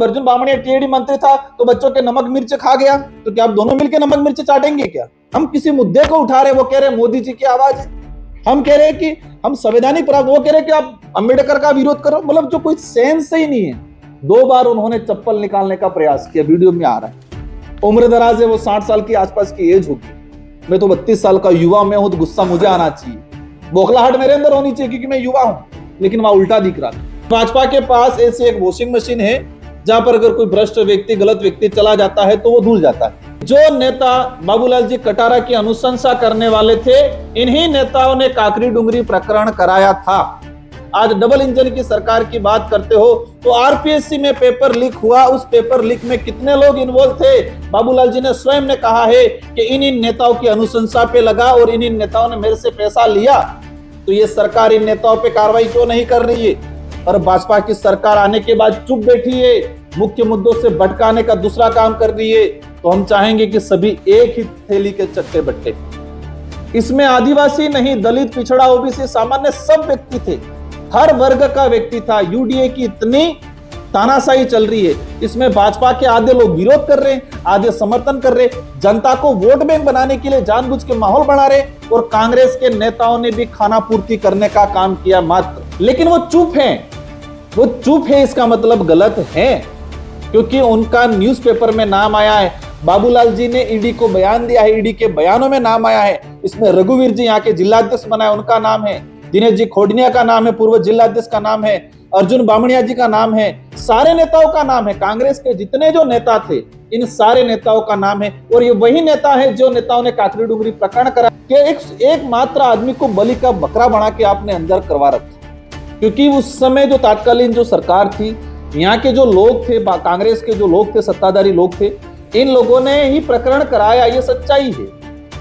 Arjun Bamania TAD मंत्री था तो बच्चों के नमक मिर्च खा गया, तो क्या आप दोनों मिलकर नमक मिर्च चाटेंगे क्या? हम किसी मुद्दे को उठा रहे, वो कह रहे मोदी जी की आवाज है, हम कह रहे हैं कि हम संवैधानिक प्रावधान, वो कह रहे हैं कि आप अंबेडकर का विरोध करो। मतलब जो कोई सेंस ही नहीं है। 2 बार उन्होंने चप्पल निकालने का प्रयास किया, वीडियो में आ रहा है। उम्र दराज है, वो 60 साल की आसपास की एज होगी। मैं तो 32 साल का युवा में हूं, तो गुस्सा मुझे आना चाहिए, बौखलाहट मेरे अंदर होनी चाहिए क्योंकि मैं युवा हूं, लेकिन वहां उल्टा दिख रहा था। भाजपा के पास ऐसी एक वॉशिंग मशीन है जहां पर अगर कोई भ्रष्ट व्यक्ति, गलत व्यक्ति चला जाता है तो वो धुल जाता है। जो नेता बाबूलाल जी कटारा की अनुशंसा करने वाले थे, इन्हीं नेताओं ने काकरी डुंगरी प्रकरण कराया था। आज डबल इंजन की सरकार की बात करते हो तो आरपीएससी में पेपर लीक हुआ, उस पेपर लीक में कितने लोग इन्वॉल्व थे? बाबूलाल जी ने स्वयं ने कहा है कि इन नेताओं की अनुशंसा पे लगा और इन नेताओं ने मेरे से पैसा लिया। तो ये सरकार इन नेताओं पे कार्रवाई क्यों नहीं कर रही है? और भाजपा की सरकार आने के बाद चुप बैठी है, मुख्य मुद्दों से भटकाने का दूसरा काम कर रही है। तो हम चाहेंगे कि सभी एक ही थैली के चट्टे बट्टे। इसमें आदिवासी नहीं, दलित, पिछड़ा, ओबीसी, सामान्य सब व्यक्ति थे, हर वर्ग का व्यक्ति था। यूडीए की इतनी तानाशाही चल रही है, इसमें भाजपा के आधे लोग विरोध कर रहे हैं, आधे समर्थन कर रहे हैं, जनता को वोट बैंक बनाने के लिए जानबूझ के माहौल बना रहे, और कांग्रेस के नेताओं ने भी खाना पूर्ति करने का काम किया मात्र। लेकिन वो चुप हैं, वो चुप है, इसका मतलब गलत है, क्योंकि उनका न्यूज़पेपर में नाम आया है। बाबूलाल जी ने ईडी को बयान दिया है, ईडी के बयानों में नाम आया है। इसमें रघुवीर जी यहाँ के जिलाध्यक्ष बनाए, उनका नाम है, दिनेश जी खोडनिया का नाम है, पूर्व जिलाध्यक्ष का नाम है, अर्जुन बामणिया जी का नाम है, सारे नेताओं का नाम है। कांग्रेस के जितने जो नेता थे, इन सारे नेताओं का नाम है। और ये वही नेता है जो नेताओं ने काकरी डुंगरी प्रकरण करा कि एक मात्र आदमी को बलि का बकरा बना के आपने अंदर करवा रखा। क्योंकि उस समय जो तात्कालीन जो सरकार थी, यहाँ के जो लोग थे, कांग्रेस के जो लोग थे, सत्ताधारी लोग थे, इन लोगों ने ही प्रकरण कराया, ये सच्चाई है।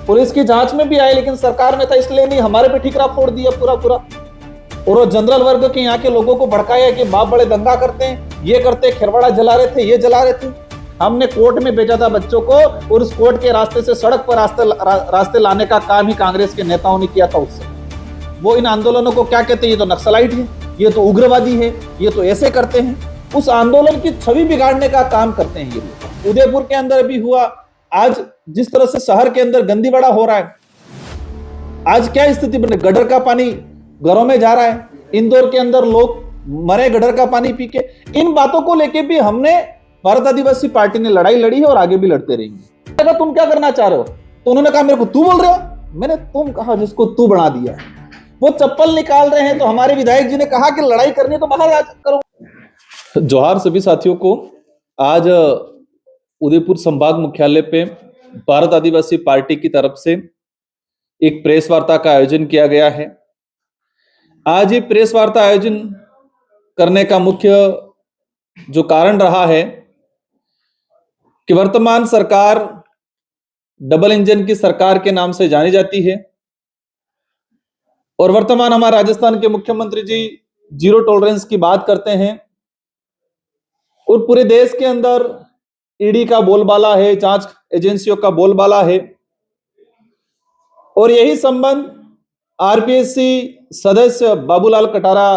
पुलिस की जांच में भी आए, लेकिन सरकार में था इसलिए नहीं, हमारे पे ठीकरा फोड़ दिया पूरा। और वो जनरल वर्ग के यहाँ के लोगों को भड़काया कि बाप बड़े दंगा करते हैं, ये करते, खिरवाड़ा जला रहे थे, ये जला रहे थे। हमने कोर्ट में भेजा था बच्चों को, और उस कोर्ट के रास्ते से सड़क पर रास्ते लाने का काम ही कांग्रेस के नेताओं ने किया था उस समय। वो इन आंदोलनों को क्या कहते हैं? ये तो नक्सलाइट है, ये तो उग्रवादी है, ये तो ऐसे करते हैं। उस आंदोलन की छवि बिगाड़ने का काम करते हैं ये लोग। उदयपुर के अंदर भी हुआ, आज जिस तरह से शहर के अंदर गंदीवाड़ा हो रहा है, आज क्या स्थिति बने, गटर का पानी घरों में जा रहा है, इंदौर के अंदर लोग मरे गटर का पानी पी के। इन बातों को लेके भी हमने भारत आदिवासी पार्टी ने लड़ाई लड़ी है और आगे भी लड़ते रहेंगे। तुम क्या करना चाह रहे हो? तो उन्होंने कहा मेरे को तू बोल रहे हो, मैंने तुम कहा जिसको तू बना दिया। वो चप्पल निकाल रहे हैं, तो हमारे विधायक जी ने कहा कि लड़ाई करनी तो बाहर आ करो। जोहार सभी साथियों को। आज उदयपुर संभाग मुख्यालय पे भारत आदिवासी पार्टी की तरफ से एक प्रेस वार्ता का आयोजन किया गया है। आज ये प्रेस वार्ता आयोजन करने का मुख्य जो कारण रहा है कि वर्तमान सरकार डबल इंजन की सरकार के नाम से जानी जाती है, और वर्तमान हमारे राजस्थान के मुख्यमंत्री जी जीरो टॉलरेंस की बात करते हैं, और पूरे देश के अंदर ईडी का बोलबाला है, जांच एजेंसियों का बोलबाला है। और यही संबंध आरपीएससी सदस्य बाबूलाल कटारा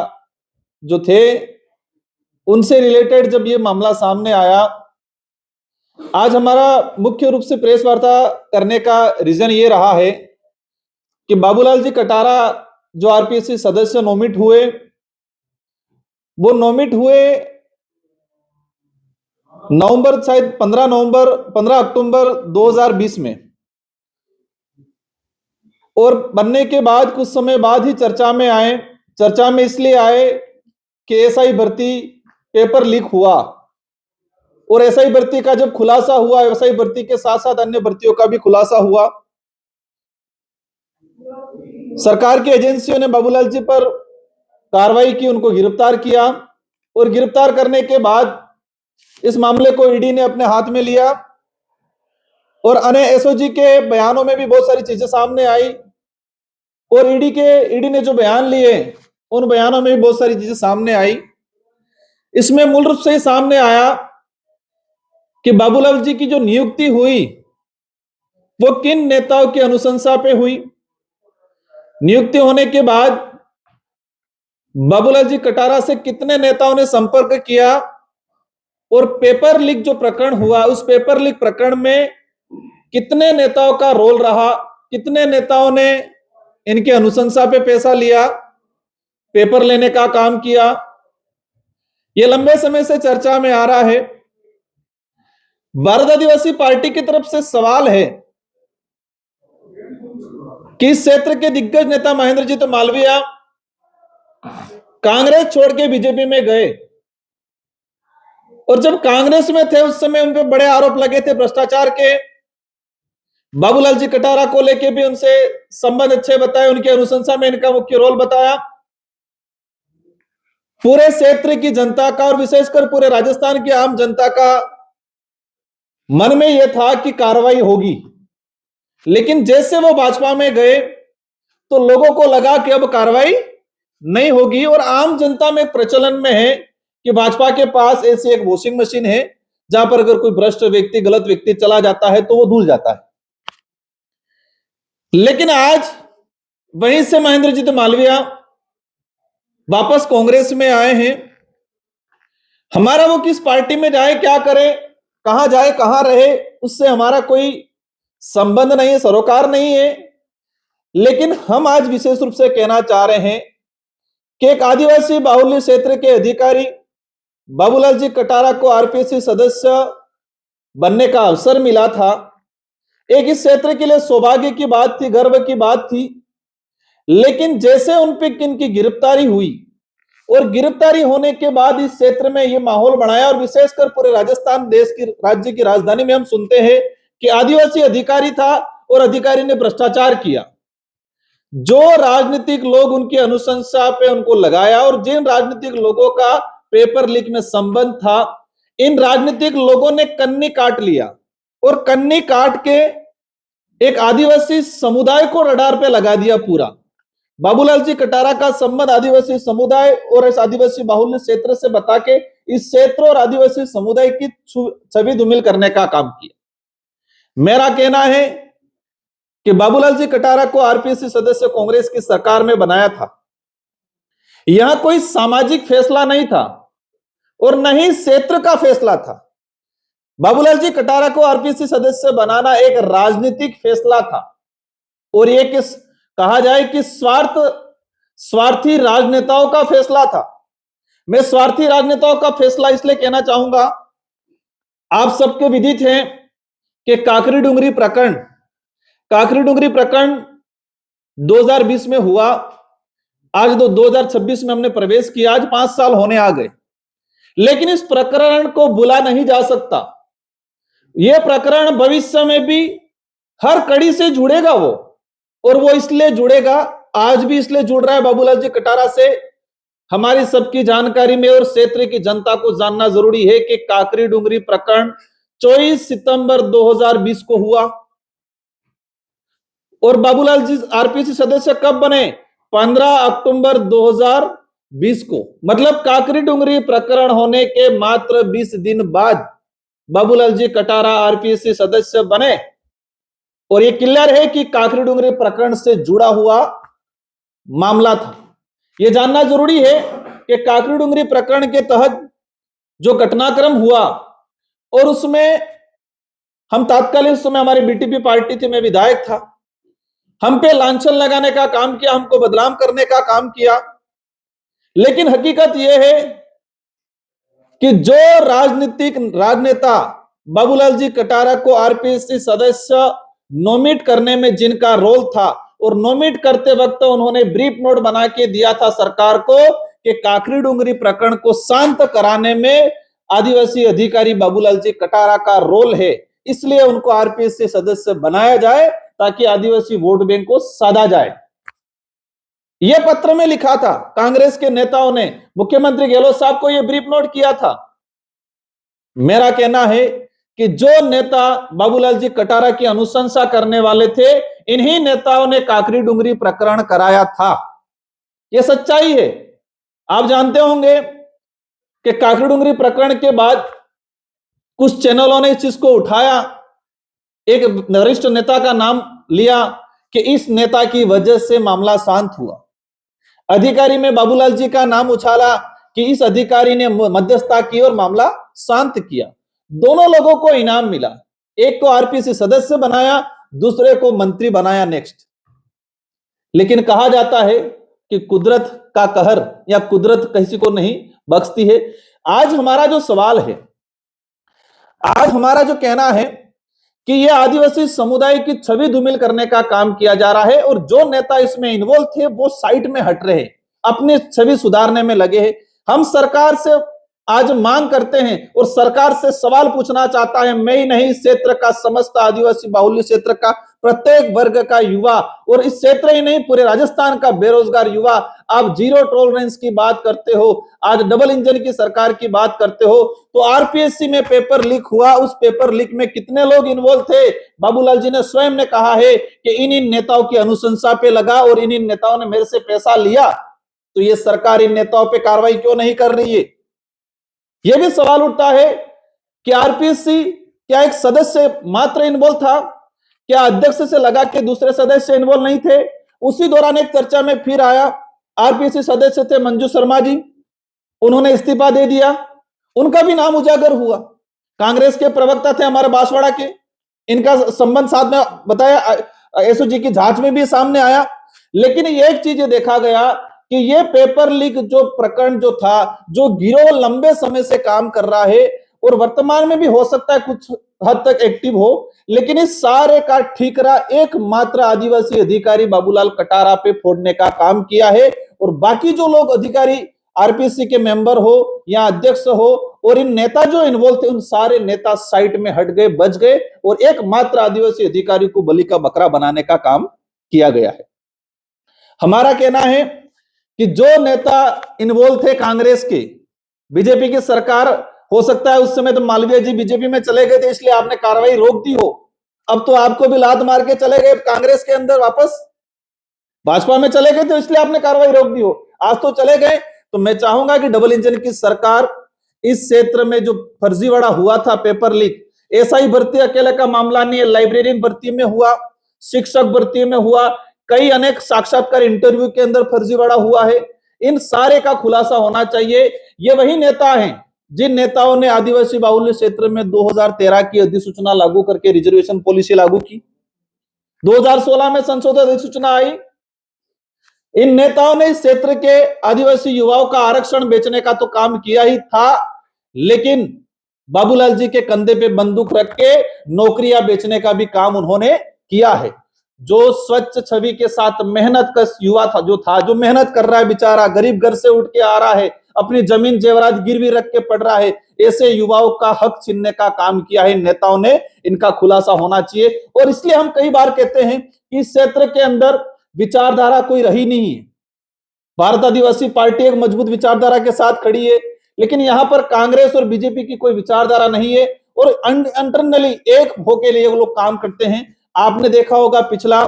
जो थे, उनसे रिलेटेड जब ये मामला सामने आया, आज हमारा मुख्य रूप से प्रेस वार्ता करने का रीजन ये रहा है कि बाबूलाल जी कटारा जो आरपीएससी सदस्य नोमिट हुए, वो नोमिट हुए नवंबर, शायद 15 अक्टूबर 2020 में, और बनने के बाद कुछ समय बाद ही चर्चा में आए। चर्चा में इसलिए आए कि एसआई भर्ती पेपर लीक हुआ, और एसआई भर्ती का जब खुलासा हुआ, एसआई भर्ती के साथ साथ अन्य भर्तियों का भी खुलासा हुआ। सरकार की एजेंसियों ने बाबूलाल जी पर कार्रवाई की, उनको गिरफ्तार किया, और गिरफ्तार करने के बाद इस मामले को ईडी ने अपने हाथ में लिया, और अन्य एसओजी के बयानों में भी बहुत सारी चीजें सामने आई, और ईडी ने जो बयान लिए उन बयानों में भी बहुत सारी चीजें सामने आई। इसमें मूल रूप से सामने आया कि बाबूलाल जी की जो नियुक्ति हुई वो किन नेताओं की अनुशंसा पे हुई। नियुक्ति होने के बाद बाबूलाल जी कटारा से कितने नेताओं ने संपर्क किया, और पेपर लीक जो प्रकरण हुआ, उस पेपर लीक प्रकरण में कितने नेताओं का रोल रहा, कितने नेताओं ने इनकी अनुशंसा पे पैसा लिया, पेपर लेने का काम किया, ये लंबे समय से चर्चा में आ रहा है। भारत आदिवासी पार्टी की तरफ से सवाल है कि इस क्षेत्र के दिग्गज नेता महेंद्रजीत मालवीय कांग्रेस छोड़ के बीजेपी में गए, और जब कांग्रेस में थे उस समय उन पर बड़े आरोप लगे थे भ्रष्टाचार के। बाबूलाल जी कटारा को लेके भी उनसे संबंध अच्छे बताए, उनकी अनुशंसा में इनका मुख्य रोल बताया। पूरे क्षेत्र की जनता का और विशेषकर पूरे राजस्थान की आम जनता का मन में यह था कि कार्रवाई होगी, लेकिन जैसे वो भाजपा में गए तो लोगों को लगा कि अब कार्रवाई नहीं होगी। और आम जनता में प्रचलन में है कि भाजपा के पास ऐसी एक वॉशिंग मशीन है जहां पर अगर कोई भ्रष्ट व्यक्ति, गलत व्यक्ति चला जाता है तो वो धुल जाता है। लेकिन आज वहीं से महेंद्रजीत मालवीय वापस कांग्रेस में आए हैं। हमारा वो किस पार्टी में जाए, क्या करे, कहां जाए, कहां रहे, उससे हमारा कोई संबंध नहीं है, सरोकार नहीं है। लेकिन हम आज विशेष रूप से कहना चाह रहे हैं कि एक आदिवासी बाहुल्य क्षेत्र के अधिकारी बाबूलाल जी कटारा को आरपीएससी सदस्य बनने का अवसर मिला था। एक इस क्षेत्र के लिए सौभाग्य की बात थी, गर्व की बात थी। लेकिन जैसे उन पे इनकी गिरफ्तारी हुई और गिरफ्तारी होने के बाद इस क्षेत्र में यह माहौल बनाया, और विशेषकर पूरे राजस्थान देश की राज्य की राजधानी में हम सुनते हैं कि आदिवासी अधिकारी था और अधिकारी ने भ्रष्टाचार किया। जो राजनीतिक लोग उनकी अनुशंसा पे उनको लगाया और जिन राजनीतिक लोगों का पेपर लीक में संबंध था, इन राजनीतिक लोगों ने कन्नी काट लिया और कन्नी काट के एक आदिवासी समुदाय को रडार पे लगा दिया पूरा। बाबूलाल जी कटारा का संबंध आदिवासी समुदाय और इस आदिवासी बाहुल्य क्षेत्र से बता के इस क्षेत्र और आदिवासी समुदाय की छवि धूमिल करने का काम किया। मेरा कहना है कि बाबूलाल जी कटारा को आरपीएससी सदस्य कांग्रेस की सरकार में बनाया था। यह कोई सामाजिक फैसला नहीं था और न ही क्षेत्र का फैसला था। बाबूलाल जी कटारा को आरपीएससी सदस्य बनाना एक राजनीतिक फैसला था, और यह किस कहा जाए कि स्वार्थी राजनेताओं का फैसला था। मैं स्वार्थी राजनेताओं का फैसला इसलिए कहना चाहूंगा, आप सबको विदित है कि काकरी डुंगरी प्रकरण 2020 में हुआ। आज 2026 में हमने प्रवेश किया, आज 5 साल होने आ गए, लेकिन इस प्रकरण को भुला नहीं जा सकता। यह प्रकरण भविष्य में भी हर कड़ी से जुड़ेगा और वो इसलिए जुड़ेगा, आज भी इसलिए जुड़ रहा है बाबूलाल जी कटारा से। हमारी सबकी जानकारी में और क्षेत्र की जनता को जानना जरूरी है कि काकरी डुंगरी प्रकरण 24 सितंबर 2020 को हुआ और बाबूलाल जी आरपीएससी सदस्य कब बने? 15 अक्टूबर 2020 को। मतलब काकरी डुंगरी प्रकरण होने के मात्र 20 दिन बाद बाबूलाल जी कटारा आरपीएससी सदस्य बने। और यह क्लियर है कि काकरी डुंगरी प्रकरण से जुड़ा हुआ मामला था। यह जानना जरूरी है कि काकरी डुंगरी प्रकरण के तहत जो घटनाक्रम हुआ और उसमें हम तात्कालिक समय हमारी बीटीपी पार्टी थी, मैं विधायक था, हम पे लांछन लगाने का काम किया, हमको बदनाम करने का काम किया। लेकिन हकीकत यह है कि जो राजनेता बाबूलाल जी कटारा को आरपीएससी सदस्य नोमिनेट करने में जिनका रोल था, और नोमिनेट करते वक्त उन्होंने ब्रीफ नोट बना के दिया था सरकार को कि काकरी डुंगरी प्रकरण को शांत कराने में आदिवासी अधिकारी बाबूलाल जी कटारा का रोल है, इसलिए उनको आरपीएससी सदस्य बनाया जाए ताकि आदिवासी वोट बैंक को साधा जाए। यह पत्र में लिखा था, कांग्रेस के नेताओं ने मुख्यमंत्री गहलोत साहब को यह ब्रीफ नोट किया था। मेरा कहना है कि जो नेता बाबूलाल जी कटारा की अनुशंसा करने वाले थे, इन्हीं नेताओं ने काकरी डुंगरी प्रकरण कराया था। यह सच्चाई है। आप जानते होंगे कि काकरी डुंगरी प्रकरण के बाद कुछ चैनलों ने इस चीज को उठाया, एक वरिष्ठ नेता का नाम लिया कि इस नेता की वजह से मामला शांत हुआ। अधिकारी में बाबूलाल जी का नाम उछाला कि इस अधिकारी ने मध्यस्थता की और मामला शांत किया। दोनों लोगों को इनाम मिला, एक को आरपीसी सदस्य बनाया, दूसरे को मंत्री बनाया नेक्स्ट। लेकिन कहा जाता है कि कुदरत का कहर या कुदरत किसी को नहीं बख्शती है। आज हमारा जो सवाल है, आज हमारा जो कहना है कि ये आदिवासी समुदाय की छवि धूमिल करने का काम किया जा रहा है और जो नेता इसमें इन्वॉल्व थे वो साइड में हट रहे हैं, अपनी छवि सुधारने में लगे हैं। हम सरकार से आज मांग करते हैं और सरकार से सवाल पूछना चाहता है, मैं ही नहीं, इस क्षेत्र का समस्त आदिवासी बाहुल्य क्षेत्र का प्रत्येक वर्ग का युवा और इस क्षेत्र ही नहीं पूरे राजस्थान का बेरोजगार युवा, आप जीरो टॉलरेंस की बात करते हो, आज डबल इंजन की सरकार की बात करते हो। तो आरपीएससी में पेपर लीक हुआ, उस पेपर लीक में कितने लोग इन्वॉल्व थे? बाबूलाल जी ने स्वयं ने कहा है कि इन नेताओं की अनुशंसा पे लगा और इन नेताओं ने मेरे से पैसा लिया। तो ये सरकार इन नेताओं पे कार्रवाई क्यों नहीं कर रही है? यह भी सवाल उठता है कि आरपीएससी क्या एक सदस्य मात्र इन्वॉल्व था? क्या अध्यक्ष से लगा के दूसरे सदस्य इन्वॉल्व नहीं थे? उसी दौरान एक चर्चा में फिर आया, आरपीएससी सदस्य थे मंजू शर्मा जी, उन्होंने इस्तीफा दे दिया, उनका भी नाम उजागर हुआ। कांग्रेस के प्रवक्ता थे हमारे बांसवाड़ा के, इनका संबंध साथ में बताया, एसओजी की जांच में भी सामने आया। लेकिन एक चीज देखा गया कि ये पेपर लीक जो प्रकरण जो था, जो गिरोह लंबे समय से काम कर रहा है और वर्तमान में भी हो सकता है कुछ हद तक एक्टिव हो, लेकिन इस सारे का ठीकरा एकमात्र आदिवासी अधिकारी बाबूलाल कटारा पे फोड़ने का काम किया है। और बाकी जो लोग अधिकारी आरपीसी के मेंबर हो या अध्यक्ष हो और इन नेता जो इन्वॉल्व थे, उन सारे नेता साइड में हट गए, बच गए और एकमात्र आदिवासी अधिकारी को बलि का बकरा बनाने का काम किया गया है। हमारा कहना है कि जो नेता इन्वॉल्व थे कांग्रेस के, बीजेपी की सरकार, हो सकता है उस समय तो मालवीय जी बीजेपी में चले गए थे इसलिए आपने कार्रवाई रोक दी हो, अब तो आपको भी लात मार के चले गए कांग्रेस के अंदर, वापस भाजपा में चले गए थे इसलिए आपने कार्रवाई रोक दी हो, आज तो चले गए। तो मैं चाहूंगा कि डबल इंजन की सरकार इस क्षेत्र में जो फर्जीवाड़ा हुआ था, पेपर लीक, एसआई भर्ती अकेले का मामला नहीं है, लाइब्रेरियन भर्ती में हुआ, शिक्षक भर्ती में हुआ, कई अनेक साक्षात्कार इंटरव्यू के अंदर फर्जीवाड़ा हुआ है, इन सारे का खुलासा होना चाहिए। ये वही नेता हैं जिन नेताओं ने आदिवासी बाहुल्य क्षेत्र में 2013 की अधिसूचना लागू करके रिजर्वेशन पॉलिसी लागू की, 2016 में संशोधित अधिसूचना आई। इन नेताओं ने इस क्षेत्र के आदिवासी युवाओं का आरक्षण बेचने का तो काम किया ही था, लेकिन बाबूलाल जी के कंधे पे बंदूक रख के नौकरियां बेचने का भी काम उन्होंने किया है। जो स्वच्छ छवि के साथ मेहनत का युवा था, जो मेहनत कर रहा है, बेचारा गरीब घर से उठ के आ रहा है, अपनी जमीन जेवरात गिरवी रख के पढ़ रहा है, ऐसे युवाओं का हक छीनने का काम किया है नेताओं ने, इनका खुलासा होना चाहिए। और इसलिए हम कई बार कहते हैं कि इस क्षेत्र के अंदर विचारधारा कोई रही नहीं है। भारत आदिवासी पार्टी एक मजबूत विचारधारा के साथ खड़ी है, लेकिन यहां पर कांग्रेस और बीजेपी की कोई विचारधारा नहीं है और इंटरनली एक होके लिए वो लोग काम करते हैं। आपने देखा होगा पिछला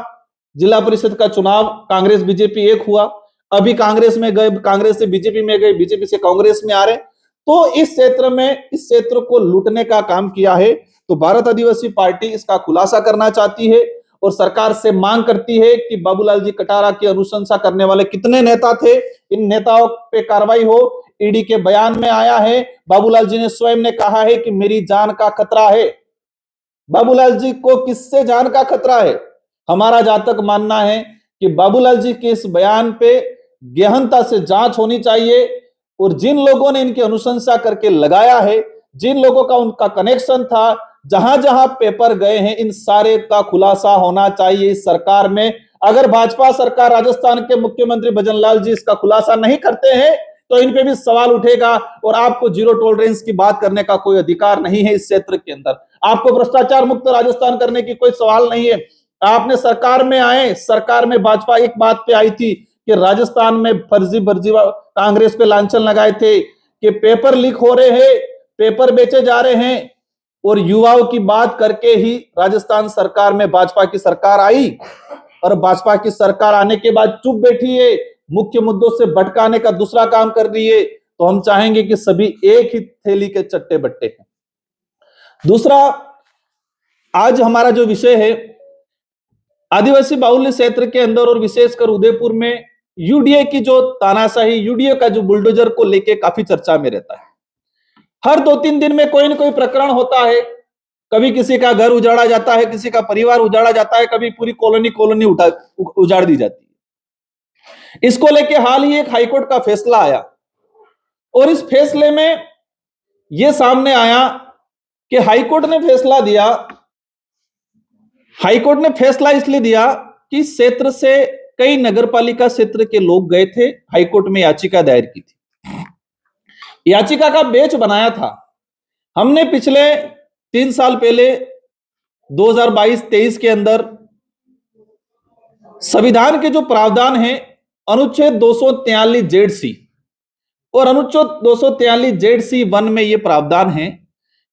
जिला परिषद का चुनाव कांग्रेस बीजेपी एक हुआ, अभी कांग्रेस में गए, कांग्रेस से बीजेपी में गए, बीजेपी से कांग्रेस में आ रहे। तो इस क्षेत्र में, इस क्षेत्र को लूटने का काम किया है। तो भारत आदिवासी पार्टी इसका खुलासा करना चाहती है और सरकार से मांग करती है कि बाबूलाल जी कटारा की अनुशंसा करने वाले कितने नेता थे, इन नेताओं पे कार्रवाई हो। ईडी के बयान में आया है, बाबूलाल जी ने स्वयं ने कहा है कि मेरी जान का खतरा है। बाबूलाल जी को किससे जान का खतरा है? हमारा जहां तक मानना है कि बाबूलाल जी के इस बयान पे गहनता से जांच होनी चाहिए और जिन लोगों ने इनकी अनुशंसा करके लगाया है, जिन लोगों का उनका कनेक्शन था, जहां जहां पेपर गए हैं, इन सारे का खुलासा होना चाहिए इस सरकार में। अगर भाजपा सरकार, राजस्थान के मुख्यमंत्री भजनलाल जी इसका खुलासा नहीं करते हैं तो इन पे भी सवाल उठेगा और आपको जीरो टॉलरेंस की बात करने का कोई अधिकार नहीं है इस क्षेत्र के अंदर। आपको भ्रष्टाचार मुक्त राजस्थान करने की कोई सवाल नहीं है। आपने सरकार में आए, सरकार में भाजपा एक बात पे आई थी कि राजस्थान में फर्जी कांग्रेस पे लांछन लगाए थे कि पेपर लीक हो रहे हैं, पेपर बेचे जा रहे हैं, और युवाओं की बात करके ही राजस्थान सरकार में भाजपा की सरकार आई और भाजपा की सरकार आने के बाद चुप बैठी है, मुख्य मुद्दों से भटकाने का दूसरा काम कर रही है। तो हम चाहेंगे कि सभी एक ही थैली के चट्टे बट्टे हैं। दूसरा, आज हमारा जो विषय है, आदिवासी बाहुल्य क्षेत्र के अंदर और विशेषकर उदयपुर में यूडीए की जो तानाशाही, यूडीए का जो बुलडोजर को लेके काफी चर्चा में रहता है। हर 2-3 दिन में कोई ना कोई प्रकरण होता है, कभी किसी का घर उजाड़ा जाता है, किसी का परिवार उजाड़ा जाता है, कभी पूरी कॉलोनी उजाड़ दी जाती है। इसको लेके हाल ही एक हाईकोर्ट का फैसला आया और इस फैसले में यह सामने आया कि हाईकोर्ट ने फैसला इसलिए दिया कि क्षेत्र से कई नगरपालिका क्षेत्र के लोग गए थे, हाईकोर्ट में याचिका दायर की थी। याचिका का बेंच बनाया था। हमने पिछले 3 साल पहले 2022-23 के अंदर संविधान के जो प्रावधान हैं, अनुच्छेद 243 और अनुच्छेद 243 में यह प्रावधान है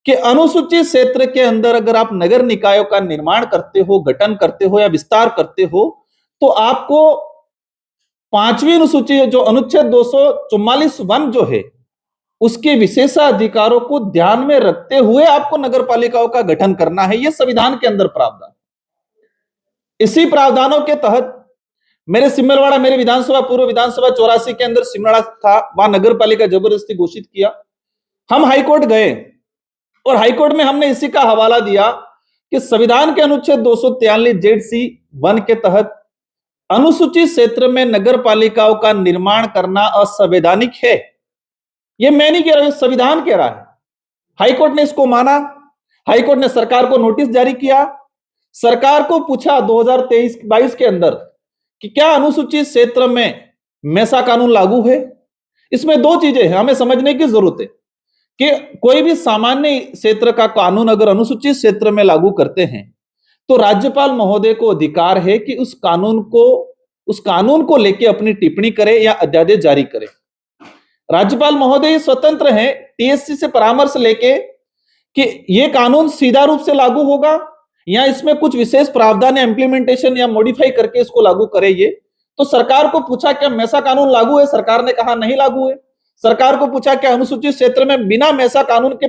कि अनुसूचित क्षेत्र के अंदर अगर आप नगर निकायों का निर्माण करते हो, गठन करते हो या विस्तार करते हो, तो आपको 5वीं अनुसूची जो अनुच्छेद 244 जो है, उसके विशेषाधिकारों को ध्यान में रखते हुए आपको नगरपालिकाओं का गठन करना है। यह संविधान के अंदर प्रावधान। इसी प्रावधानों के तहत मेरे विधानसभा पूर्व विधानसभा 84 के अंदर सिमराड़ा था, वहां नगरपालिका जबरदस्ती घोषित किया। हम हाईकोर्ट गए और हाईकोर्ट में हमने इसी का हवाला दिया कि संविधान के अनुच्छेद 243(1) के तहत अनुसूचित क्षेत्र में नगरपालिकाओं का निर्माण करना असंवैधानिक है। यह मैं नहीं कह रहा, संविधान कह रहा है। हाईकोर्ट ने इसको माना। हाईकोर्ट ने सरकार को नोटिस जारी किया। सरकार को पूछा 2023-22 के अंदर कि क्या अनुसूचित क्षेत्र में मेसा कानून लागू है। इसमें 2 चीजें हैं, हमें समझने की जरूरत है कि कोई भी सामान्य क्षेत्र का कानून अगर अनुसूचित क्षेत्र में लागू करते हैं तो राज्यपाल महोदय को अधिकार है कि उस कानून को लेकर अपनी टिप्पणी करे या अध्यादेश जारी करे। राज्यपाल महोदय स्वतंत्र हैं टीएससी से परामर्श लेके कि यह कानून सीधा रूप से लागू होगा या इसमें कुछ विशेष प्रावधान या इंप्लीमेंटेशन या मॉडिफाई करके इसको लागू करे। ये तो सरकार को पूछा क्या मेसा कानून लागू है, सरकार ने कहा नहीं लागू है। सरकार को पूछा क्या अनुसूचित क्षेत्र में बिना मेसा कानून के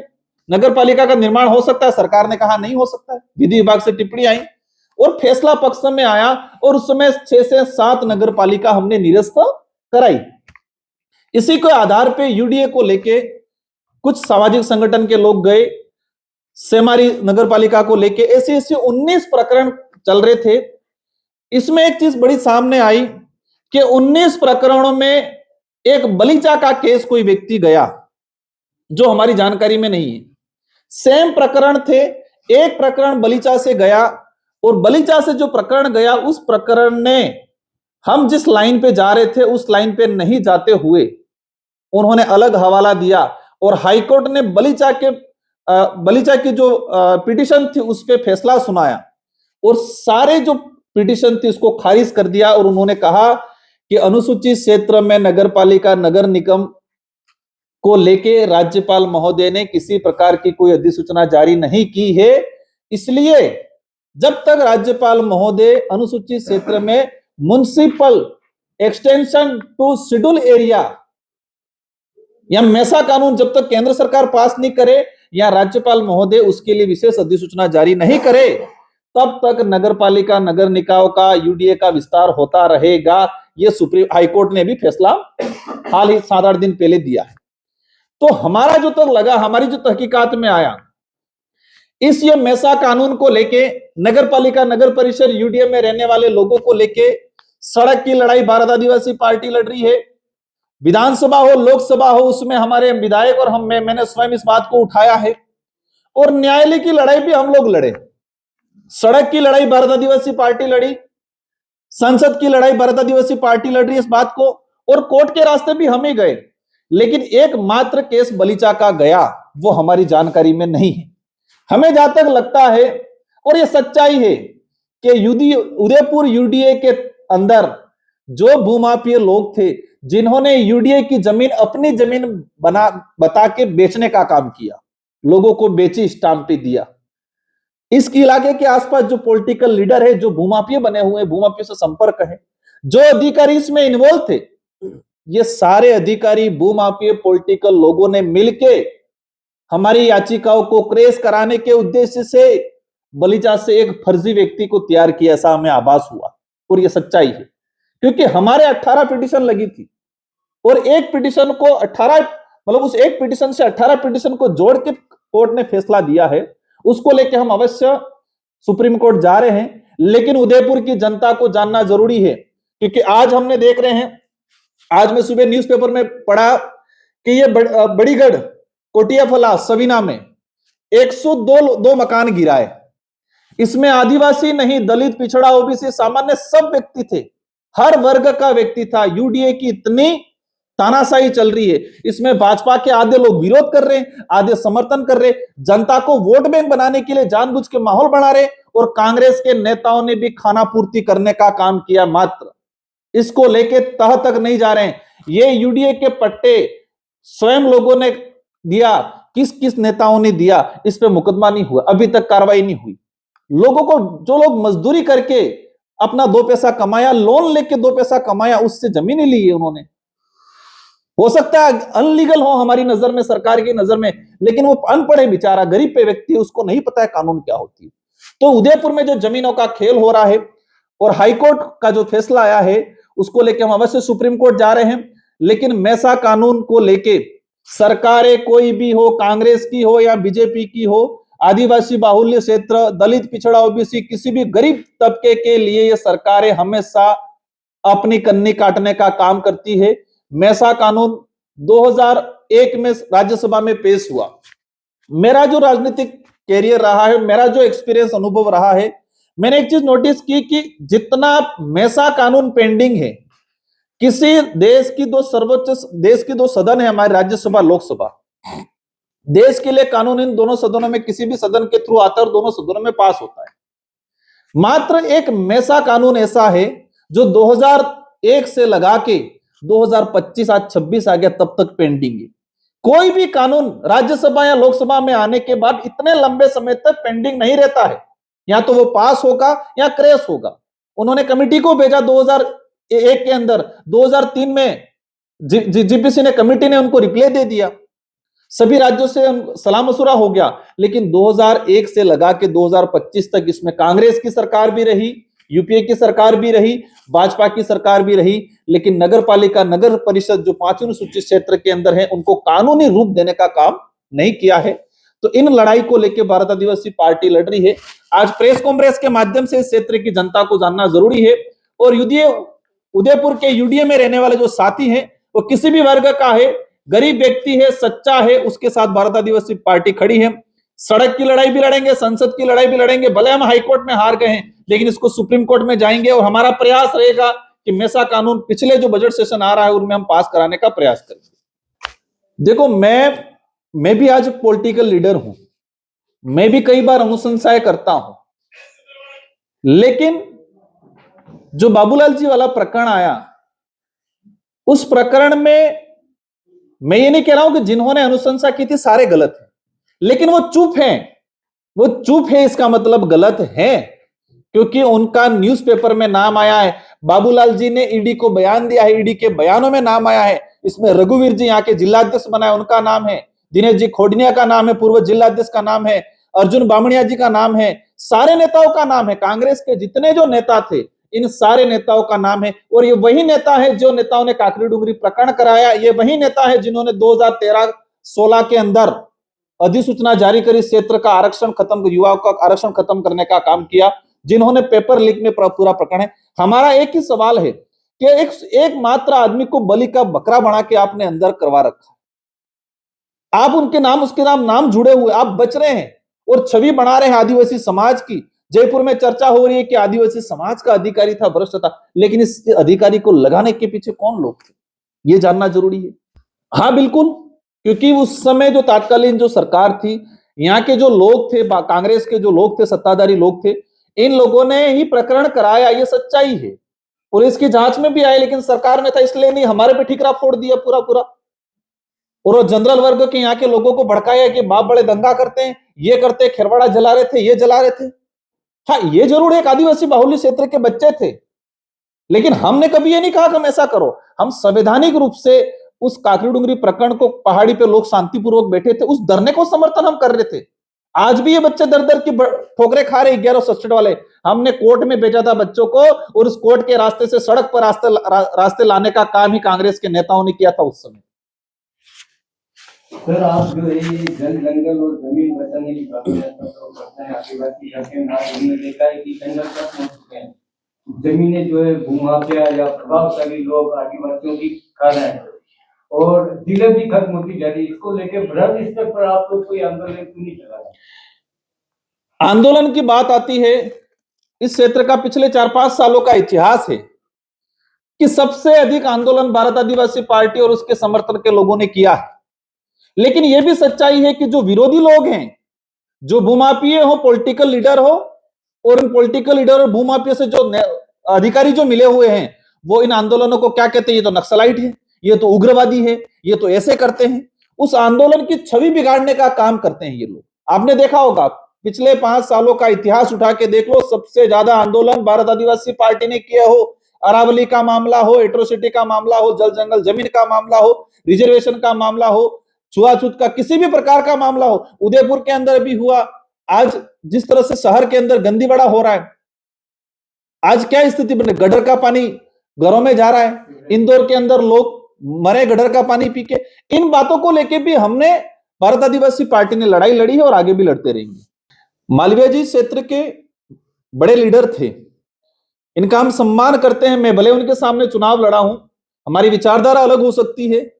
नगरपालिका का निर्माण हो सकता है, सरकार ने कहा नहीं हो सकता है। विधि विभाग से टिप्पणी आई और फैसला पक्ष में आया और उस समय 6 से 7 नगरपालिका हमने निरस्त कराई। इसी के आधार पे यूडीए को लेके कुछ सामाजिक संगठन के लोग गए, सेमारी नगरपालिका को लेके ऐसे 19 प्रकरण चल रहे थे। इसमें एक चीज बड़ी सामने आई कि 19 प्रकरणों में एक बलीचा का केस कोई व्यक्ति गया जो हमारी जानकारी में नहीं है। सेम प्रकरण थे, एक प्रकरण बलीचा से गया और बलीचा से जो प्रकरण गया उस प्रकरण ने हम जिस लाइन पे जा रहे थे उस लाइन पे नहीं जाते हुए उन्होंने अलग हवाला दिया और हाईकोर्ट ने बलीचा की जो पिटीशन थी उस पे फैसला सुनाया और सारे जो पिटीशन थी उसको खारिज कर दिया और उन्होंने कहा कि अनुसूचित क्षेत्र में नगरपालिका नगर निगम को लेके राज्यपाल महोदय ने किसी प्रकार की कोई अधिसूचना जारी नहीं की है। इसलिए जब तक राज्यपाल महोदय अनुसूचित क्षेत्र में municipal extension to schedule area या मेसा कानून जब तक केंद्र सरकार पास नहीं करे या राज्यपाल महोदय उसके लिए विशेष अधिसूचना जारी नहीं करे तब तक नगरपालिका नगर निकायों का यूडीए का विस्तार होता रहेगा। यह सुप्रीम हाईकोर्ट ने भी फैसला हाल ही 7-8 दिन पहले दिया है। तो हमारा जो तक लगा, हमारी जो तहकीकात में आया, इस ये मेसा कानून को लेके नगरपालिका नगर परिषद यूडीए में रहने वाले लोगों को लेके सड़क की लड़ाई भारत आदिवासी पार्टी लड़ रही है। विधानसभा हो लोकसभा हो उसमें हमारे विधायक और मैंने स्वयं इस बात को उठाया है और न्यायालय की लड़ाई भी हम लोग लड़े। सड़क की लड़ाई भारत आदिवासी पार्टी लड़ी, संसद की लड़ाई भारत आदिवासी पार्टी लड़ रही है इस बात को, और कोर्ट के रास्ते भी हम ही गए। लेकिन एकमात्र केस बलीचा का गया वो हमारी जानकारी में नहीं है। हमें जहां तक लगता है और ये सच्चाई है कि उदयपुर यूडीए के अंदर जो भूमाफिया लोग थे जिन्होंने यूडीए की जमीन अपनी जमीन बता के बेचने का काम किया, लोगों को बेची, स्टाम्प पे दिया। इस इलाके के आसपास जो पॉलिटिकल लीडर है, जो भूमाफिया बने हुए, भूमाफिया से संपर्क है, जो अधिकारी इसमें इन्वॉल्व थे, ये सारे अधिकारी भूमाफिया पॉलिटिकल लोगों ने मिलके हमारी याचिकाओं को क्रेश कराने के उद्देश्य से बलीचा से एक फर्जी व्यक्ति को तैयार किया, ऐसा हमें आभास हुआ और यह सच्चाई है। क्योंकि हमारे 18 पिटीशन लगी थी और एक पिटीशन को 18 मतलब उस एक पिटीशन से 18 पिटीशन को जोड़ के कोर्ट ने फैसला दिया है, उसको लेके हम अवश्य सुप्रीम कोर्ट जा रहे हैं। लेकिन उदयपुर की जनता को जानना जरूरी है, क्योंकि आज हमने देख रहे हैं, आज मैं सुबह न्यूज़पेपर में पढ़ा कि ये बड़ीगढ़ कोटियाफला सवीना में 102 मकान गिराए। इसमें आदिवासी नहीं, दलित, पिछड़ा, ओबीसी, सामान्य सब व्यक्ति थे, हर वर्ग का व्यक्ति था। यूडीए की इतनी तानाशाही चल रही है, इसमें भाजपा के आधे लोग विरोध कर रहे हैं, आधे समर्थन कर रहे हैं, जनता को वोट बैंक बनाने के लिए जानबूझ के माहौल बना रहे, और कांग्रेस के नेताओं ने भी खाना पूर्ति करने का काम किया, मात्र इसको लेके तह तक नहीं जा रहे हैं। ये यूडीए के पट्टे स्वयं लोगों ने दिया, किस किस नेताओं ने दिया, इस पे मुकदमा नहीं हुआ, अभी तक कार्रवाई नहीं हुई। लोगों को, जो लोग मजदूरी करके अपना 2 पैसा कमाया, लोन लेके 2 पैसा कमाया, उससे जमीनें ली है उन्होंने। हो सकता है अनलीगल हो हमारी नजर में, सरकार की नजर में, लेकिन वो अनपढ़ है बेचारा, गरीब पे व्यक्ति, उसको नहीं पता है कानून क्या होती है। तो उदयपुर में जो जमीनों का खेल हो रहा है और हाईकोर्ट का जो फैसला आया है, उसको लेके हम अवश्य सुप्रीम कोर्ट जा रहे हैं। लेकिन मैसा कानून को लेके सरकारें कोई भी हो, कांग्रेस की हो या बीजेपी की हो, आदिवासी बाहुल्य क्षेत्र, दलित, पिछड़ा, ओबीसी, किसी भी गरीब तबके के लिए ये सरकारें हमेशा अपनी कन्नी काटने का काम करती है। मैसा कानून 2001 में राज्यसभा में पेश हुआ। मेरा जो राजनीतिक कैरियर रहा है, मेरा जो एक्सपीरियंस, अनुभव रहा है, मैंने एक चीज नोटिस की कि जितना मैसा कानून पेंडिंग है, किसी देश की दो सदन है, हमारी राज्यसभा, लोकसभा, देश के लिए कानून इन दोनों सदनों में किसी भी सदन के थ्रू आता है और दोनों सदनों में पास होता है। मात्र एक मैसा कानून ऐसा है जो 2001 से लगा के 2025 आज 26 आ गया, तब तक पेंडिंग है। कोई भी कानून राज्यसभा या लोकसभा में आने के बाद इतने लंबे समय तक पेंडिंग नहीं रहता है, या तो वो पास होगा या क्रैश होगा। उन्होंने कमिटी को भेजा 2001 के अंदर, 2003 में जीपीसी ने, कमिटी ने उनको रिप्लाई दे दिया, सभी राज्यों से सलाह मशुरा हो गया। लेकिन 2001 से लगा के 2025 तक इसमें कांग्रेस की सरकार भी रही, यूपीए की सरकार भी रही, भाजपा की सरकार भी रही, लेकिन नगर पालिका, नगर परिषद जो 5 अनुसूचित क्षेत्र के अंदर है, उनको कानूनी रूप देने का काम नहीं किया है। तो इन लड़ाई को लेकर भारत आदिवासी पार्टी लड़ रही है। आज प्रेस कॉन्फ्रेंस के माध्यम से इस क्षेत्र की जनता को जानना जरूरी है। और उदयपुर के यूडीए में रहने वाले जो साथी हैं, वो किसी भी वर्ग का है, गरीब व्यक्ति है, सच्चा है, उसके साथ भारत आदिवासी पार्टी खड़ी है। सड़क की लड़ाई भी लड़ेंगे, संसद की लड़ाई भी लड़ेंगे, भले हम हाईकोर्ट में हार गए हैं, लेकिन इसको सुप्रीम कोर्ट में जाएंगे। और हमारा प्रयास रहेगा कि मैसा कानून पिछले जो बजट सेशन आ रहा है उनमें हम पास कराने का प्रयास करेंगे। देखो, मैं भी आज पॉलिटिकल लीडर हूं, मैं भी कई बार अनुशंसाएं करता हूं, लेकिन जो बाबूलाल जी वाला प्रकरण आया, उस प्रकरण में मैं ये नहीं कह रहा हूं कि जिन्होंने अनुशंसा की थी सारे गलत हैं, लेकिन वो चुप हैं। वो चुप है, इसका मतलब गलत है, क्योंकि उनका न्यूज़पेपर में नाम आया है। बाबूलाल जी ने ईडी को बयान दिया है, ईडी के बयानों में नाम आया है। इसमें रघुवीर जी यहाँ के जिलाध्यक्ष बनाए, उनका नाम है, दिनेश जी खोडनिया का नाम है, पूर्व जिलाध्यक्ष का नाम है, अर्जुन बामणिया जी का नाम है, सारे नेताओं का नाम है। कांग्रेस के जितने जो नेता थे, इन सारे नेताओं का नाम है। और ये वही नेता है जो नेताओं ने काकरी डुंगरी प्रकरण कराया, ये वही नेता है जिन्होंने 2013-16 के अंदर अधिसूचना जारी कर इस क्षेत्र का आरक्षण खत्म, युवाओं का आरक्षण खत्म करने का काम किया, जिन्होंने पेपर लीक में पूरा प्रकरण है। हमारा एक ही सवाल है कि एक मात्र आदमी को बलि का बकरा बना के आपने अंदर करवा रखा, आप उनके नाम, उसके नाम जुड़े हुए, आप बच रहे हैं और छवि बना रहे हैं आदिवासी समाज की। जयपुर में चर्चा हो रही है कि आदिवासी समाज का अधिकारी था, भ्रष्ट था, लेकिन इस अधिकारी को लगाने के पीछे कौन लोग थे, ये जानना जरूरी है। हाँ बिल्कुल, क्योंकि उस समय जो तात्कालीन जो सरकार थी, यहाँ के जो लोग थे, कांग्रेस के जो लोग थे, सत्ताधारी लोग थे, इन लोगों ने ही प्रकरण कराया, ये सच्चाई है। पुलिस की जांच में भी आए, लेकिन सरकार ने था इसलिए नहीं, हमारे पे ठीकरा फोड़ दिया पूरा। और वो जनरल वर्ग के यहाँ के लोगों को भड़काया कि बाप बड़े दंगा करते हैं, ये करते, खेरवाड़ा जला रहे थे, ये जला रहे थे। हाँ, ये जरूर एक आदिवासी बाहुल्य क्षेत्र के बच्चे थे, लेकिन हमने कभी ये नहीं कहा कि हम ऐसा करो। हम संवैधानिक रूप से उस काकरी डुंगरी प्रकरण को, पहाड़ी पे लोग शांतिपूर्वक बैठे थे, उस धरने को समर्थन हम कर रहे थे। आज भी ये बच्चे दर दर की ठोकरे खा रहे 11 सब्सिडी वाले। हमने कोर्ट में भेजा था बच्चों को, और उस कोर्ट के रास्ते से सड़क पर रास्ते लाने का काम ही कांग्रेस के नेताओं ने किया था उस समय। सर, आप जो है ये जल जंगल और जमीन बचाने की बात करते हैं, आदिवासी इलाके में आज हमने देखा है कि जंगल खत्म हो चुके हैं, जमीनें जो है भूमाफिया या प्रभावशाली लोग आदिवासियों की खा रहे हैं और जिले भी खत्म होती जा रही है। इसको लेकर बृहद स्तर पर आप लोग कोई आंदोलन क्यों नहीं चला रहे? आंदोलन की बात आती है, इस क्षेत्र का पिछले 4-5 सालों का इतिहास है कि सबसे अधिक आंदोलन भारत आदिवासी पार्टी और उसके समर्थन के लोगों ने किया है। लेकिन यह भी सच्चाई है कि जो विरोधी लोग हैं, जो भूमाफिया हो, पॉलिटिकल लीडर हो, और इन पॉलिटिकल लीडर और भूमाफिया से जो अधिकारी जो मिले हुए हैं, वो इन आंदोलनों को क्या कहते हैं? ये तो नक्सलाइट है, ये तो उग्रवादी है, ये तो ऐसे करते हैं। उस आंदोलन की छवि बिगाड़ने का काम करते हैं ये लोग। आपने देखा होगा, पिछले 5 सालों का इतिहास उठा के देख लो, सबसे ज्यादा आंदोलन भारत आदिवासी पार्टी ने किया हो। अरावली का मामला हो, एट्रोसिटी का मामला हो, जल जंगल जमीन का मामला हो, रिजर्वेशन का मामला हो, छुआछूत का किसी भी प्रकार का मामला हो, उदयपुर के अंदर भी हुआ। आज जिस तरह से शहर के अंदर गंदी बड़ा हो रहा है, आज क्या स्थिति बने, गटर का पानी घरों में जा रहा है, इंदौर के अंदर लोग मरे गटर का पानी पी के। इन बातों को लेके भी हमने भारत आदिवासी पार्टी ने लड़ाई लड़ी है और आगे भी लड़ते रहेंगे। मालवीय जी क्षेत्र के बड़े लीडर थे, इनका हम सम्मान करते हैं। मैं भले उनके सामने चुनाव लड़ा हूं, हमारी विचारधारा अलग हो सकती है,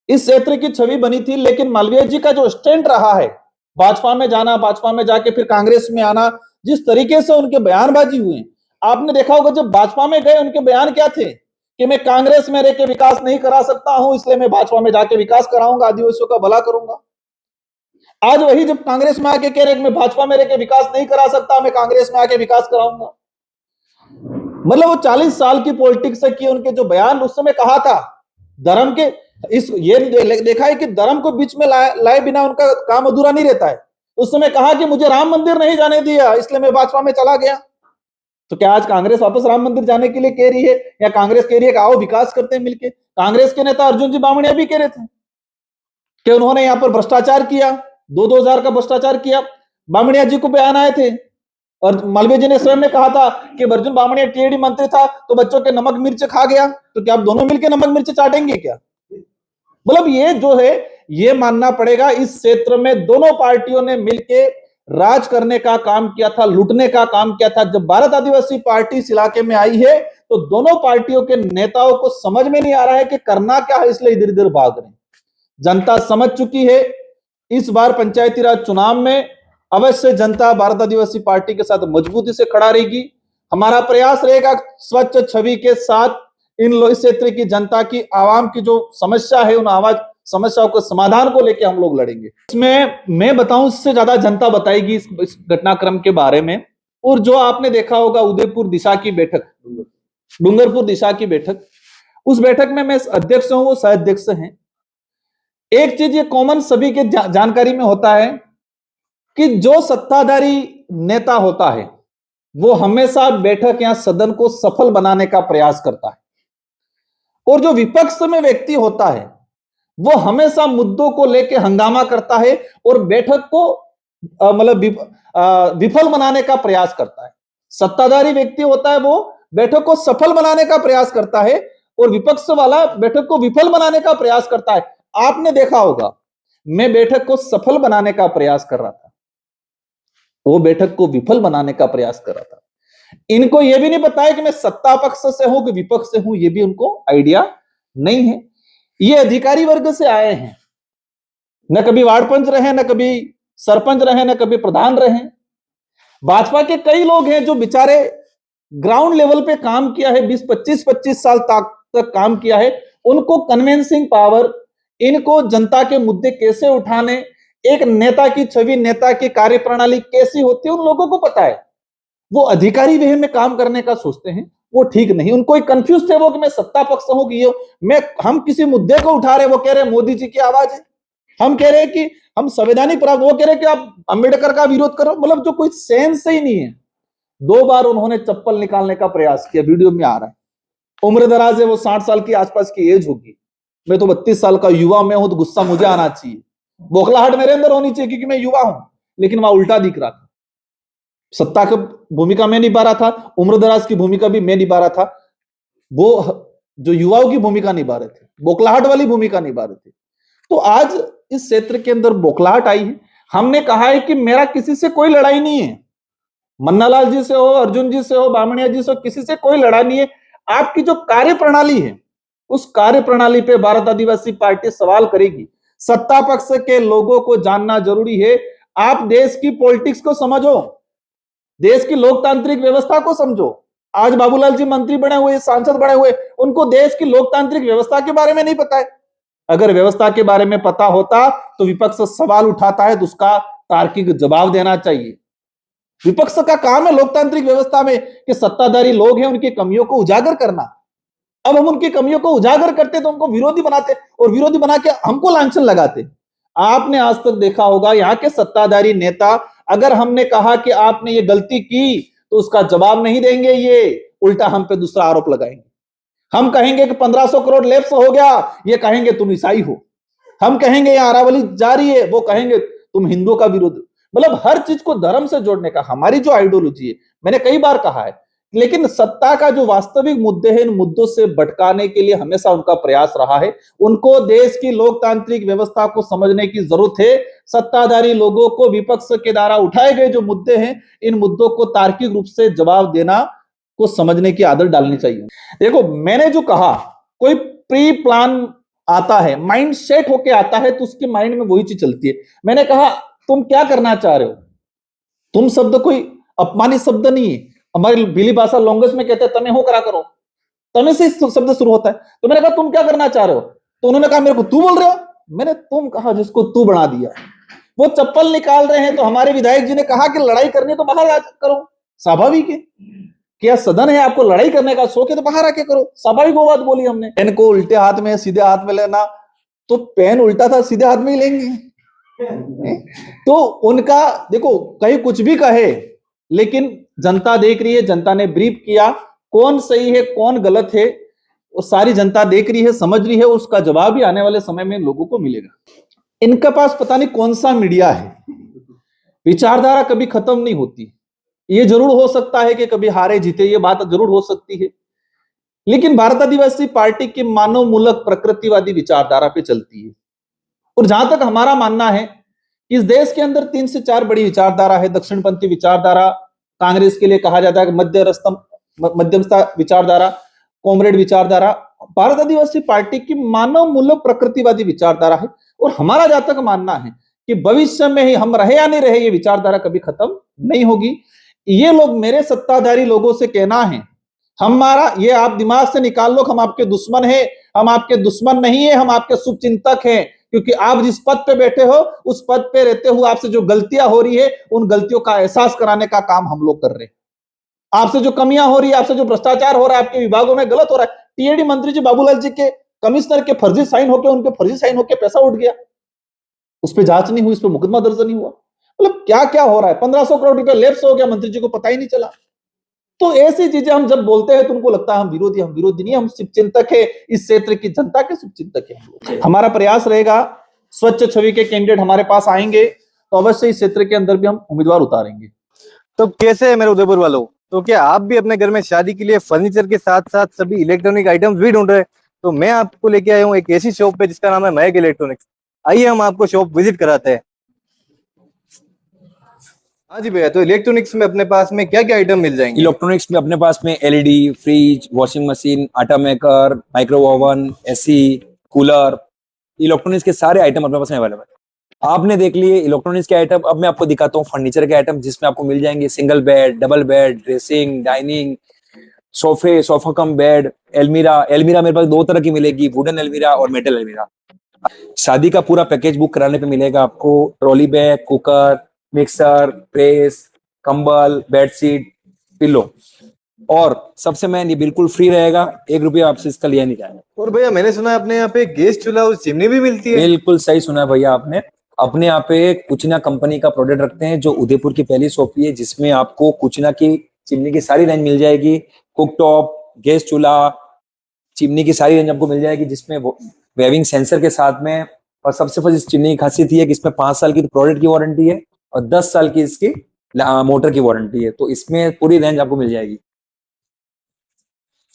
इस क्षेत्र की छवि बनी थी, लेकिन मालवीय जी का जो स्टैंड रहा है, भाजपा में जाना, भाजपा में जाके फिर कांग्रेस में आना, जिस तरीके से उनके बयानबाजी हुए, आपने देखा होगा जब भाजपा में गए उनके बयान क्या थे कि मैं कांग्रेस में रह के विकास नहीं करा सकता हूं, इसलिए मैं भाजपा में जाके विकास कराऊंगा, आदिवासियों का भला करूंगा। आज वही जब कांग्रेस में आके कह रहे मैं भाजपा में रह के विकास नहीं करा सकता, मैं कांग्रेस में आके विकास कराऊंगा। मतलब वो 40 साल की पॉलिटिक्स से किए उनके जो बयान उस समय कहा था, धर्म के इस ये देखा है कि धर्म को बीच में लाए बिना उनका काम अधूरा नहीं रहता है। उस समय कहा कि मुझे राम मंदिर नहीं जाने दिया, इसलिए मैं भाजपा में चला गया। तो क्या आज कांग्रेस वापस राम मंदिर जाने के लिए कह रही है, या कांग्रेस कह रही है कि आओ विकास करते हैं मिलके? कांग्रेस के नेता अर्जुन जी बामणिया भी कह रहे थे कि उन्होंने यहां पर भ्रष्टाचार किया, 2-2000 का भ्रष्टाचार किया। बामणिया जी को बयान आए थे और मालवीय जी ने स्वयं ने कहा था कि अर्जुन बामणिया टीएडी मंत्री था तो बच्चों के नमक मिर्च खा गया, तो क्या आप दोनों मिलकर नमक मिर्च चाटेंगे क्या? मतलब ये जो है, ये मानना पड़ेगा, इस क्षेत्र में दोनों पार्टियों ने मिलकर राज करने का काम किया था, लूटने का काम किया था। जब भारत आदिवासी पार्टी इस इलाके में आई है तो दोनों पार्टियों के नेताओं को समझ में नहीं आ रहा है कि करना क्या है, इसलिए इधर इधर भाग रहे हैं। जनता समझ चुकी है, इस बार पंचायती राज चुनाव में अवश्य जनता भारत आदिवासी पार्टी के साथ मजबूती से खड़ा रहेगी। हमारा प्रयास रहेगा स्वच्छ छवि के साथ इन इस क्षेत्र की जनता की, आवाम की जो समस्या है, उन आवाज समस्याओं के समाधान को लेकर हम लोग लड़ेंगे। इसमें मैं बताऊं, इससे ज्यादा जनता बताएगी इस घटनाक्रम के बारे में। और जो आपने देखा होगा उदयपुर दिशा की बैठक, डूंगरपुर दिशा की बैठक, उस बैठक में मैं अध्यक्ष हूं, वो सह अध्यक्ष हैं। एक चीज ये कॉमन सभी के जानकारी में होता है कि जो सत्ताधारी नेता होता है वो हमेशा बैठक या सदन को सफल बनाने का प्रयास करता है, और जो विपक्ष में व्यक्ति होता है वो हमेशा मुद्दों को लेकर हंगामा करता है और बैठक को मतलब विफल बनाने का प्रयास करता है। सत्ताधारी व्यक्ति होता है वो बैठक को सफल बनाने का प्रयास करता है, और विपक्ष वाला बैठक को विफल बनाने का प्रयास करता है। आपने देखा होगा, मैं बैठक को सफल बनाने का प्रयास कर रहा था, वो बैठक को विफल बनाने का प्रयास कर रहा था। इनको यह भी नहीं पता है कि मैं सत्ता पक्ष से हूं कि विपक्ष से हूं, यह भी उनको आइडिया नहीं है। ये अधिकारी वर्ग से आए हैं, न कभी वार्ड पंच रहे, न कभी सरपंच रहे, न कभी प्रधान रहे। भाजपा के कई लोग हैं जो बेचारे ग्राउंड लेवल पे काम किया है, 20-25 साल तक काम किया है। उनको कन्विंसिंग पावर, इनको जनता के मुद्दे कैसे उठाने, एक नेता की छवि, नेता की कार्यप्रणाली कैसी होती है, उन लोगों को पता है। वो अधिकारी वे में काम करने का सोचते हैं, वो ठीक नहीं। उनको एक कंफ्यूज थे वो कि मैं सत्ता पक्ष हूं कि ये हम किसी मुद्दे को उठा रहे, वो कह रहे मोदी जी की आवाज है, हम कह रहे हैं कि हम संवैधानिक प्रावधान, वो कह रहे हैं कि आप अंबेडकर का विरोध करो। मतलब जो कोई सेंस ही नहीं है। 2 बार उन्होंने चप्पल निकालने का प्रयास किया, वीडियो में आ रहा है। उम्र दराज है, वो 60 साल की आसपास की एज होगी, मैं तो 32 साल का युवा में हूं, तो गुस्सा मुझे आना चाहिए, बौखलाहट मेरे अंदर होनी चाहिए क्योंकि मैं युवा हूं। लेकिन वहां उल्टा दिख रहा था, सत्ता की भूमिका में निभा रहा था, उम्र दराज की भूमिका भी मैं निभा रहा था, वो जो युवाओं की भूमिका निभा रहे थे, बौखलाहट वाली भूमिका निभा रहे थे। तो आज इस क्षेत्र के अंदर बौखलाहट आई है। हमने कहा है कि मेरा किसी से कोई लड़ाई नहीं है, मन्नालाल जी से हो, अर्जुन जी से हो, बामणिया जी से हो, किसी से कोई लड़ाई नहीं है। आपकी जो कार्य प्रणाली है, उस कार्य प्रणाली पे भारत आदिवासी पार्टी सवाल करेगी। सत्ता पक्ष के लोगों को जानना जरूरी है। आप देश की पॉलिटिक्स को समझो, देश की लोकतांत्रिक व्यवस्था को समझो। आज बाबूलाल जी मंत्री बने हुए, सांसद बने हुए, उनको देश की लोकतांत्रिक व्यवस्था के बारे में नहीं पता है। अगर व्यवस्था के बारे में पता होता तो विपक्ष सवाल उठाता है तो उसका तार्किक जवाब देना चाहिए। विपक्ष का काम है लोकतांत्रिक व्यवस्था में कि सत्ताधारी लोग हैं उनकी कमियों को उजागर करना। अब हम उनकी कमियों को उजागर करते तो उनको विरोधी बनाते और विरोधी बना के हमको लांछन लगाते। आपने आज तक देखा होगा यहाँ के सत्ताधारी नेता, अगर हमने कहा कि आपने ये गलती की तो उसका जवाब नहीं देंगे, ये उल्टा हम पे दूसरा आरोप लगाएंगे। हम कहेंगे कि 1500 करोड़ लैप्स हो गया, ये कहेंगे तुम ईसाई हो। हम कहेंगे ये अरावली जा रही है, वो कहेंगे तुम हिंदुओं का विरोध। मतलब हर चीज को धर्म से जोड़ने का हमारी जो आइडियोलॉजी है, मैंने कई बार कहा है, लेकिन सत्ता का जो वास्तविक मुद्दे हैं, इन मुद्दों से भटकाने के लिए हमेशा उनका प्रयास रहा है। उनको देश की लोकतांत्रिक व्यवस्था को समझने की जरूरत है। सत्ताधारी लोगों को विपक्ष के द्वारा उठाए गए जो मुद्दे हैं, इन मुद्दों को तार्किक रूप से जवाब देना को समझने की आदत डालनी चाहिए। देखो, मैंने जो कहा, कोई प्री प्लान आता है, माइंड सेट होके आता है तो उसके माइंड में वही चीज चलती है। मैंने कहा तुम क्या करना चाह रहे हो? तुम शब्द कोई अपमानित शब्द नहीं है। हमारी भीली भाषा लॉन्गेज में कहते हैं तमे हो करा करो, तमे से शब्द शुरू होता है। तो मैंने कहा तुम क्या करना चाह रहे हो? तो उन्होंने कहा मेरे को तू बोल रहे हो। मैंने तुम कहा जिसको तू बना दिया। वो चप्पल निकाल रहे हैं तो हमारे विधायक जी ने कहा कि लड़ाई करनी है तो बाहर आ करो, स्वाभाविक है। क्या सदन है, आपको लड़ाई करने का शौक है तो बाहर आके करो, स्वाभाविक वो बात बोली हमने। पेन को उल्टे हाथ में सीधे हाथ में लेना, तो पेन उल्टा था सीधे हाथ में ही लेंगे। तो उनका देखो, कहीं कुछ भी कहे, लेकिन जनता देख रही है, जनता ने ब्रीफ किया, कौन सही है कौन गलत है वो सारी जनता देख रही है, समझ रही है, उसका जवाब भी आने वाले समय में लोगों को मिलेगा। इनके पास पता नहीं कौन सा मीडिया है, विचारधारा कभी खत्म नहीं होती। ये जरूर हो सकता है कि कभी हारे जीते, ये बात जरूर हो सकती है, लेकिन भारत आदिवासी पार्टी की मानव मूलक प्रकृतिवादी विचारधारा पे चलती है। और जहां तक हमारा मानना है, इस देश के अंदर 3 से 4 बड़ी विचारधारा है। दक्षिणपंथी विचारधारा, कांग्रेस के लिए कहा जाता है मध्यमता विचारधारा, कॉमरेड विचारधारा। भारत आदिवासी पार्टी की मानव मूलक प्रकृतिवादी विचारधारा है। और हमारा जहां तक मानना है कि भविष्य में ही हम रहे या नहीं रहे, ये विचारधारा कभी खत्म नहीं होगी। ये लोग, मेरे सत्ताधारी लोगों से कहना है, हमारा ये आप दिमाग से निकाल लो, हम आपके दुश्मन हैं। हम आपके दुश्मन नहीं है, हम आपके शुभचिंतक हैं। क्योंकि आप जिस पद पे बैठे हो, उस पद पे रहते हुए आपसे जो गलतियां हो रही है, उन गलतियों का एहसास कराने का काम हम लोग कर रहे हैं। आपसे जो कमियां हो रही है, आपसे जो भ्रष्टाचार हो रहा है, आपके विभागों में गलत हो रहा है। टीएडी मंत्री जी बाबूलाल जी के कमिश्नर के फर्जी साइन होकर, उनके फर्जी साइन होकर पैसा उठ गया, उस पर जांच नहीं हुई, उस पर मुकदमा दर्ज नहीं हुआ। मतलब क्या क्या हो रहा है। 1500 करोड़ रुपए लैप्स हो गया, मंत्री जी को पता ही नहीं चला। तो ऐसी चीजें हम जब बोलते हैं तो उनको लगता है हम विरोधी नहीं, हम शुभचिंतक है, इस क्षेत्र की जनता के शुभचिंतक है। हमारा प्रयास रहेगा, स्वच्छ छवि के कैंडिडेट हमारे पास आएंगे तो अवश्य इस क्षेत्र के अंदर भी हम उम्मीदवार उतारेंगे। तो कैसे है मेरे उदयपुर वालों, तो क्या आप भी अपने घर में शादी के लिए फर्नीचर के साथ साथ सभी इलेक्ट्रॉनिक आइटम्स भी ढूंढ रहे हैं? तो मैं आपको लेके आया हूँ एक ऐसी शॉप पे जिसका नाम है महक इलेक्ट्रॉनिक्स। आइए हम आपको शॉप विजिट कराते हैं। हाँ जी भैया, तो इलेक्ट्रॉनिक्स में अपने पास में क्या क्या आइटम मिल जाएंगे? इलेक्ट्रॉनिक्स में अपने पास में एलईडी, फ्रिज, वॉशिंग मशीन, आटा maker, micro oven, AC, cooler, electronics के सारे आइटम अपने पास में अवेलेबल है। आपने देख लिए इलेक्ट्रॉनिक्स के आइटम। अब मैं आपको दिखाता हूँ फर्नीचर के आइटम, जिसमें आपको मिल जाएंगे single bed, double bed, dressing, dining, सोफे, सोफा कम बेड, एलमीरा। एलमीरा मेरे पास 2 तरह की मिलेगी, वुडन एलमीरा और मेटल एलमीरा। शादी का पूरा पैकेज बुक कराने पे मिलेगा आपको trolley bag, cooker, mixer, press, कंबल, बेडशीट, पिलो, और सबसे मेन ये बिल्कुल फ्री रहेगा, 1 रुपया आपसे इसका लिया नहीं जाएगा। और भैया मैंने सुना है अपने यहाँ पे गैस चूल्हा और चिमनी भी मिलती है? बिल्कुल सही सुना है भैया आपने। अपने यहाँ पे कुचना कंपनी का प्रोडक्ट रखते हैं, जो उदयपुर की पहली शॉप है जिसमें आपको कुचना की चिमनी की सारी रेंज मिल जाएगी। कुकटॉप, गैस चूल्हा, चिमनी की सारी रेंज आपको मिल जाएगी, जिसमें वेविंग सेंसर के साथ में। और सबसे फर्स्ट इस चिमनी की खासियत ये है कि इसमें 5 साल की प्रोडक्ट की वारंटी है और 10 साल की इसकी मोटर की वारंटी है। तो इसमें पूरी रेंज आपको मिल जाएगी।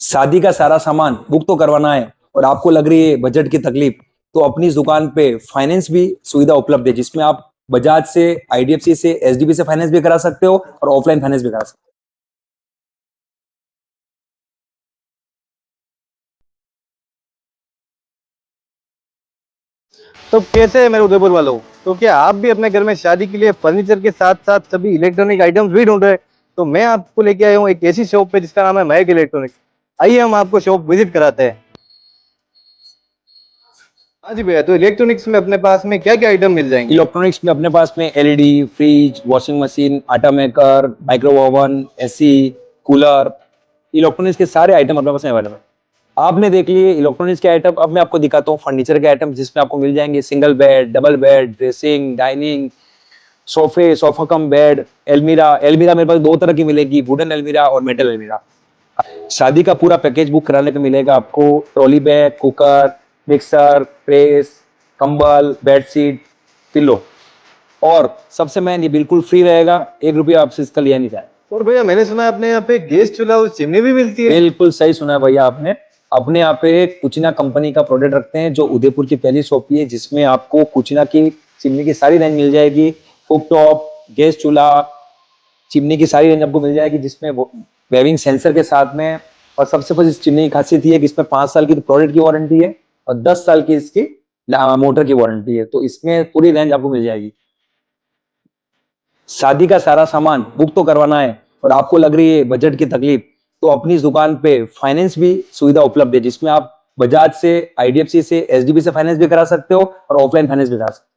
शादी का सारा सामान बुक तो करवाना है और आपको लग रही है बजट की तकलीफ, तो अपनी इस दुकान पे फाइनेंस भी सुविधा उपलब्ध है, जिसमें आप बजाज से, आईडीएफसी से, एचडीबी से फाइनेंस भी करा सकते हो और ऑफलाइन फाइनेंस भी करा सकते हो। तो कैसे है मेरे उदयपुर वालों, तो क्या आप भी अपने घर में शादी के लिए फर्नीचर के साथ साथ सभी इलेक्ट्रॉनिक आइटम्स भी ढूंढ रहे हैं? तो मैं आपको लेके आया हूँ एक ऐसी शॉप पे जिसका नाम है महक इलेक्ट्रॉनिक्स। आइए हम आपको शॉप विजिट कराते हैं। हाँ जी भैया, तो इलेक्ट्रॉनिक्स में अपने पास में क्या क्या आइटम मिल जाएंगे? इलेक्ट्रॉनिक्स में अपने पास में एलईडी, फ्रिज, वॉशिंग मशीन, आटा maker, micro oven, AC, cooler, electronics के सारे आइटम अपने पास अवेलेबल है। आपने देख लिए इलेक्ट्रॉनिक्स के आइटम। अब मैं आपको दिखाता हूँ फर्नीचर के आइटम, जिसमें आपको मिल जाएंगे single bed, double bed, dressing, dining, सोफे, सोफा कम बेड, एलमीरा। एलमीरा मेरे पास दो तरह की मिलेगी, वुडन एलमीरा और मेटल एलमीरा। शादी का पूरा पैकेज बुक कराने पे मिलेगा आपको trolley bag, cooker, mixer, press, कंबल, बेडशीट, पिलो, और सबसे मेन ये बिल्कुल फ्री रहेगा, 1 रुपया आपसे इसका लिया नहीं जाए। और भैया मैंने सुना है अपने यहाँ पे गैस चूल्हा और चिमनी भी मिलती है। बिल्कुल सही सुना है भैया आपने। अपने यहाँ पे कुचिना कंपनी का प्रोडक्ट रखते हैं, जो उदयपुर की पहली शॉप है जिसमें आपको कुचिना की चिमनी की सारी रेंज मिल जाएगी। कुक टॉप, गैस चूल्हा, चिमनी की सारी रेंज आपको मिल जाएगी, जिसमें वेविंग सेंसर के साथ में। और सबसे बड़ी इस चिमनी की खासियत ये है कि इसमें 5 साल की प्रोडक्ट की वारंटी है और 10 साल की इसकी मोटर की वारंटी है, तो इसमें पूरी रेंज आपको मिल जाएगी। शादी का सारा सामान बुक तो करवाना है और आपको लग रही है बजट की तकलीफ, तो अपनी इस दुकान पे फाइनेंस भी सुविधा उपलब्ध है, जिसमें आप बजाज से, आईडीएफसी से, एचडीबी से फाइनेंस भी करा सकते हो और ऑफलाइन फाइनेंस भी करा सकते हो।